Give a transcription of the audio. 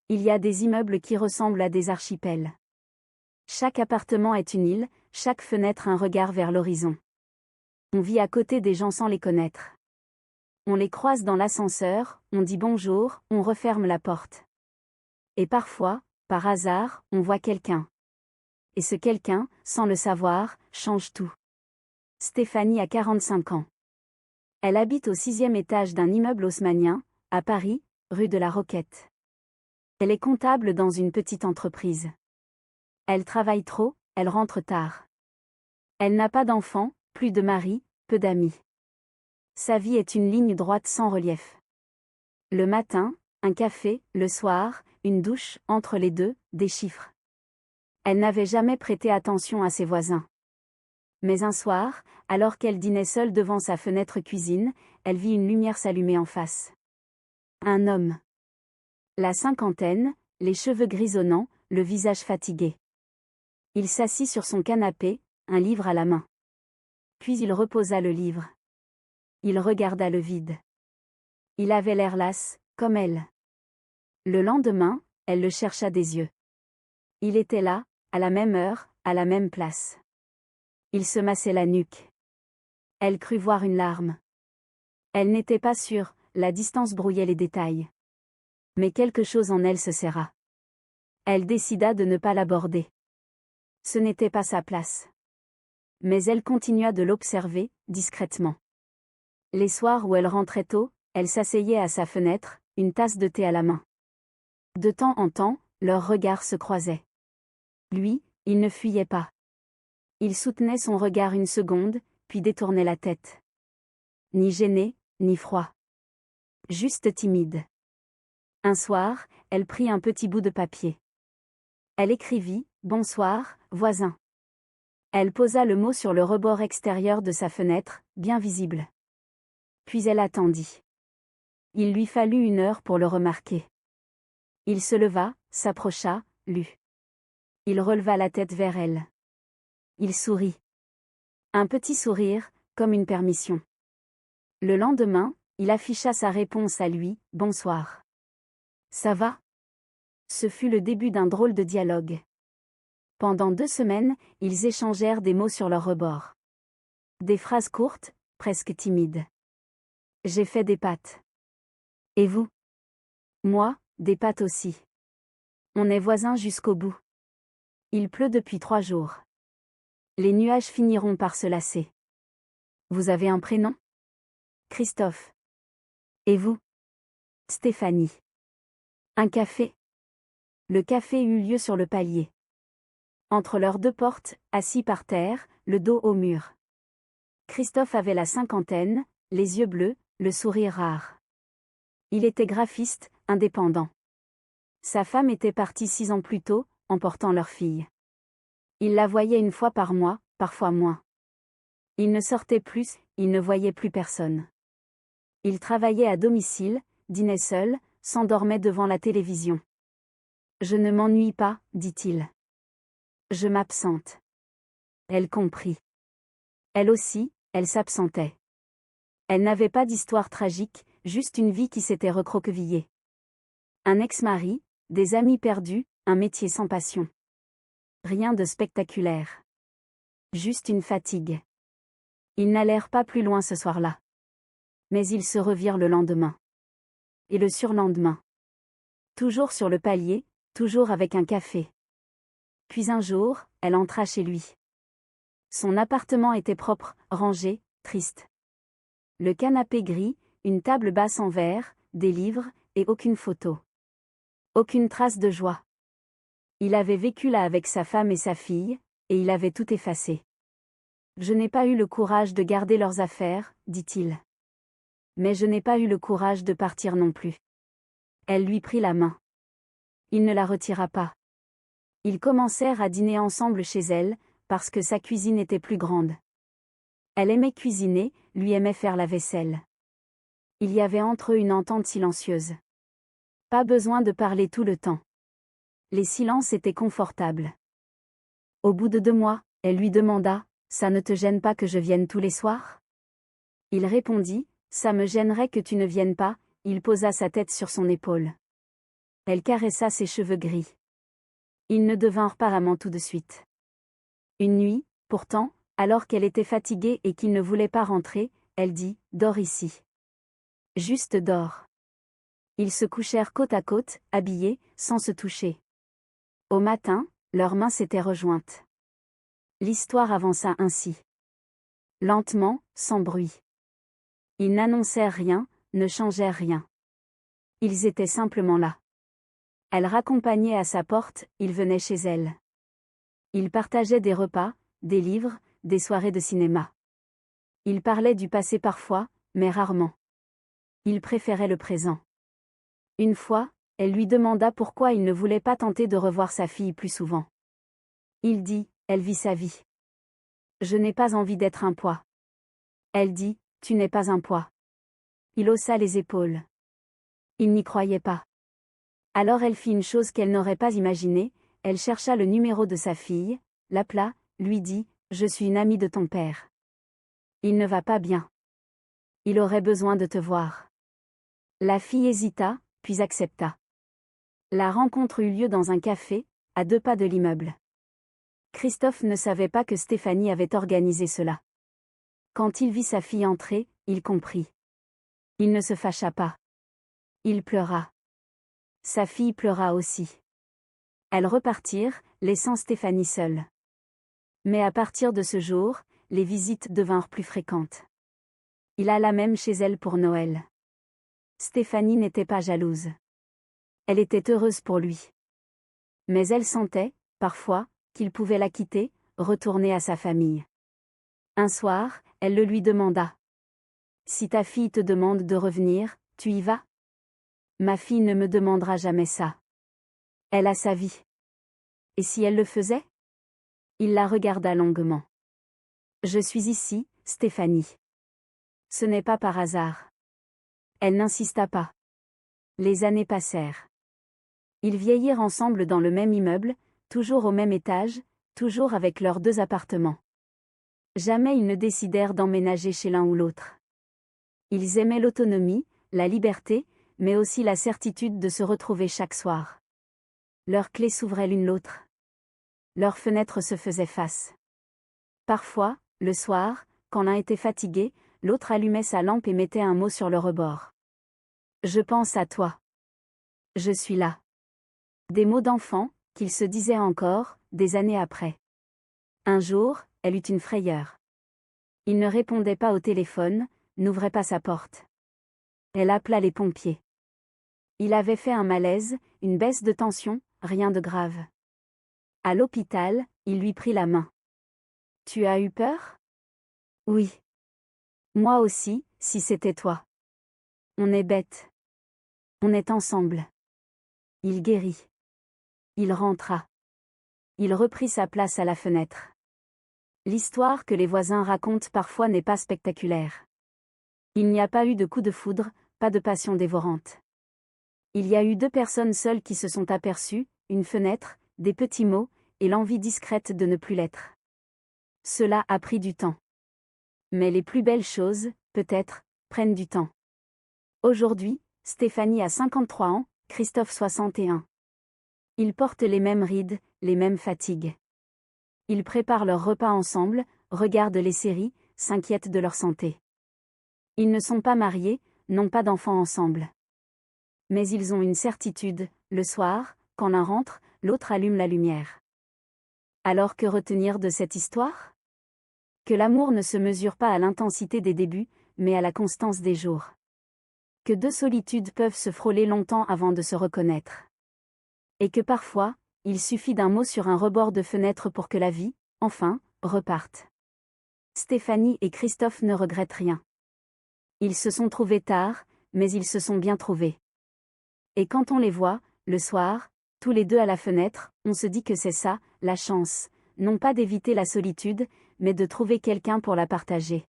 Il y a des immeubles qui ressemblent à des archipels. Chaque appartement est une île, chaque fenêtre un regard vers l'horizon. On vit à côté des gens sans les connaître. On les croise dans l'ascenseur, on dit bonjour, on referme la porte. Et parfois, par hasard, on voit quelqu'un. Et ce quelqu'un, sans le savoir, change tout. Stéphanie a 45 ans. Elle habite au 6e étage d'un immeuble haussmannien, à Paris, rue de la Roquette. Elle est comptable dans une petite entreprise. Elle travaille trop, elle rentre tard. Elle n'a pas d'enfant, plus de mari, peu d'amis. Sa vie est une ligne droite sans relief. Le matin, un café, le soir, une douche, entre les deux, des chiffres. Elle n'avait jamais prêté attention à ses voisins. Mais un soir, alors qu'elle dînait seule devant sa fenêtre cuisine, elle vit une lumière s'allumer en face. Un homme. La cinquantaine, les cheveux grisonnants, le visage fatigué. Il s'assit sur son canapé, un livre à la main. Puis il reposa le livre. Il regarda le vide. Il avait l'air las, comme elle. Le lendemain, elle le chercha des yeux. Il était là, à la même heure, à la même place. Il se massait la nuque. Elle crut voir une larme. Elle n'était pas sûre, la distance brouillait les détails. Mais quelque chose en elle se serra. Elle décida de ne pas l'aborder. Ce n'était pas sa place. Mais elle continua de l'observer, discrètement. Les soirs où elle rentrait tôt, elle s'asseyait à sa fenêtre, une tasse de thé à la main. De temps en temps, leurs regards se croisaient. Lui, il ne fuyait pas. Il soutenait son regard une seconde, puis détournait la tête. Ni gêné, ni froid. Juste timide. Un soir, elle prit un petit bout de papier. Elle écrivit « Bonsoir, voisin ». Elle posa le mot sur le rebord extérieur de sa fenêtre, bien visible. Puis elle attendit. Il lui fallut 1 heure pour le remarquer. Il se leva, s'approcha, lut. Il releva la tête vers elle. Il sourit. Un petit sourire, comme une permission. Le lendemain, il afficha sa réponse à lui, « Bonsoir. Ça va ?» Ce fut le début d'un drôle de dialogue. Pendant 2 semaines, ils échangèrent des mots sur leur rebord. Des phrases courtes, presque timides. « J'ai fait des pâtes. Et vous ? » ?»« Moi, des pâtes aussi. On est voisins jusqu'au bout. Il pleut depuis 3 jours. Les nuages finiront par se lasser. Vous avez un prénom ? Christophe. Et vous ? Stéphanie. Un café ? Le café eut lieu sur le palier. Entre leurs 2 portes, assis par terre, le dos au mur. Christophe avait la cinquantaine, les yeux bleus, le sourire rare. Il était graphiste, indépendant. Sa femme était partie 6 ans plus tôt, emportant leur fille. Il la voyait 1 fois par mois, parfois moins. Il ne sortait plus, il ne voyait plus personne. Il travaillait à domicile, dînait seul, s'endormait devant la télévision. « Je ne m'ennuie pas, dit-il. Je m'absente. » Elle comprit. Elle aussi, elle s'absentait. Elle n'avait pas d'histoire tragique, juste une vie qui s'était recroquevillée. Un ex-mari, des amis perdus, un métier sans passion. Rien de spectaculaire. Juste une fatigue. Ils n'allèrent pas plus loin ce soir-là. Mais ils se revirent le lendemain. Et le surlendemain. Toujours sur le palier, toujours avec un café. Puis un jour, elle entra chez lui. Son appartement était propre, rangé, triste. Le canapé gris, une table basse en verre, des livres, et aucune photo. Aucune trace de joie. Il avait vécu là avec sa femme et sa fille, et il avait tout effacé. « Je n'ai pas eu le courage de garder leurs affaires, dit-il. Mais je n'ai pas eu le courage de partir non plus. » Elle lui prit la main. Il ne la retira pas. Ils commencèrent à dîner ensemble chez elle, parce que sa cuisine était plus grande. Elle aimait cuisiner, lui aimait faire la vaisselle. Il y avait entre eux une entente silencieuse. Pas besoin de parler tout le temps. Les silences étaient confortables. Au bout de 2 mois, elle lui demanda « Ça ne te gêne pas que je vienne tous les soirs ?» Il répondit « Ça me gênerait que tu ne viennes pas », il posa sa tête sur son épaule. Elle caressa ses cheveux gris. Ils ne devinrent pas amants tout de suite. Une nuit, pourtant, alors qu'elle était fatiguée et qu'il ne voulait pas rentrer, elle dit « Dors ici. Juste dors. » Ils se couchèrent côte à côte, habillés, sans se toucher. Au matin, leurs mains s'étaient rejointes. L'histoire avança ainsi. Lentement, sans bruit. Ils n'annoncèrent rien, ne changèrent rien. Ils étaient simplement là. Elle raccompagnait à sa porte, il venait chez elle. Ils partageaient des repas, des livres, des soirées de cinéma. Ils parlaient du passé parfois, mais rarement. Ils préféraient le présent. Une fois, elle lui demanda pourquoi il ne voulait pas tenter de revoir sa fille plus souvent. Il dit, elle vit sa vie. Je n'ai pas envie d'être un poids. Elle dit, tu n'es pas un poids. Il haussa les épaules. Il n'y croyait pas. Alors elle fit une chose qu'elle n'aurait pas imaginée, elle chercha le numéro de sa fille, l'appela, lui dit, je suis une amie de ton père. Il ne va pas bien. Il aurait besoin de te voir. La fille hésita, puis accepta. La rencontre eut lieu dans un café, à 2 pas de l'immeuble. Christophe ne savait pas que Stéphanie avait organisé cela. Quand il vit sa fille entrer, il comprit. Il ne se fâcha pas. Il pleura. Sa fille pleura aussi. Elles repartirent, laissant Stéphanie seule. Mais à partir de ce jour, les visites devinrent plus fréquentes. Il alla même chez elle pour Noël. Stéphanie n'était pas jalouse. Elle était heureuse pour lui. Mais elle sentait, parfois, qu'il pouvait la quitter, retourner à sa famille. Un soir, elle le lui demanda. Si ta fille te demande de revenir, tu y vas ? Ma fille ne me demandera jamais ça. Elle a sa vie. Et si elle le faisait ? Il la regarda longuement. Je suis ici, Stéphanie. Ce n'est pas par hasard. Elle n'insista pas. Les années passèrent. Ils vieillirent ensemble dans le même immeuble, toujours au même étage, toujours avec leurs 2 appartements. Jamais ils ne décidèrent d'emménager chez l'un ou l'autre. Ils aimaient l'autonomie, la liberté, mais aussi la certitude de se retrouver chaque soir. Leurs clés s'ouvraient l'une l'autre. Leurs fenêtres se faisaient face. Parfois, le soir, quand l'un était fatigué, l'autre allumait sa lampe et mettait un mot sur le rebord. Je pense à toi. Je suis là. Des mots d'enfant, qu'il se disait encore, des années après. Un jour, elle eut une frayeur. Il ne répondait pas au téléphone, n'ouvrait pas sa porte. Elle appela les pompiers. Il avait fait un malaise, une baisse de tension, rien de grave. À l'hôpital, il lui prit la main. Tu as eu peur ? Oui. Moi aussi, si c'était toi. On est bête. On est ensemble. Il guérit. Il rentra. Il reprit sa place à la fenêtre. L'histoire que les voisins racontent parfois n'est pas spectaculaire. Il n'y a pas eu de coup de foudre, pas de passion dévorante. Il y a eu 2 personnes seules qui se sont aperçues, une fenêtre, des petits mots, et l'envie discrète de ne plus l'être. Cela a pris du temps. Mais les plus belles choses, peut-être, prennent du temps. Aujourd'hui, Stéphanie a 53 ans, Christophe 61. Ils portent les mêmes rides, les mêmes fatigues. Ils préparent leurs repas ensemble, regardent les séries, s'inquiètent de leur santé. Ils ne sont pas mariés, n'ont pas d'enfants ensemble. Mais ils ont une certitude, le soir, quand l'un rentre, l'autre allume la lumière. Alors que retenir de cette histoire ? Que l'amour ne se mesure pas à l'intensité des débuts, mais à la constance des jours. Que 2 solitudes peuvent se frôler longtemps avant de se reconnaître. Et que parfois, il suffit d'un mot sur un rebord de fenêtre pour que la vie, enfin, reparte. Stéphanie et Christophe ne regrettent rien. Ils se sont trouvés tard, mais ils se sont bien trouvés. Et quand on les voit, le soir, tous les 2 à la fenêtre, on se dit que c'est ça, la chance, non pas d'éviter la solitude, mais de trouver quelqu'un pour la partager.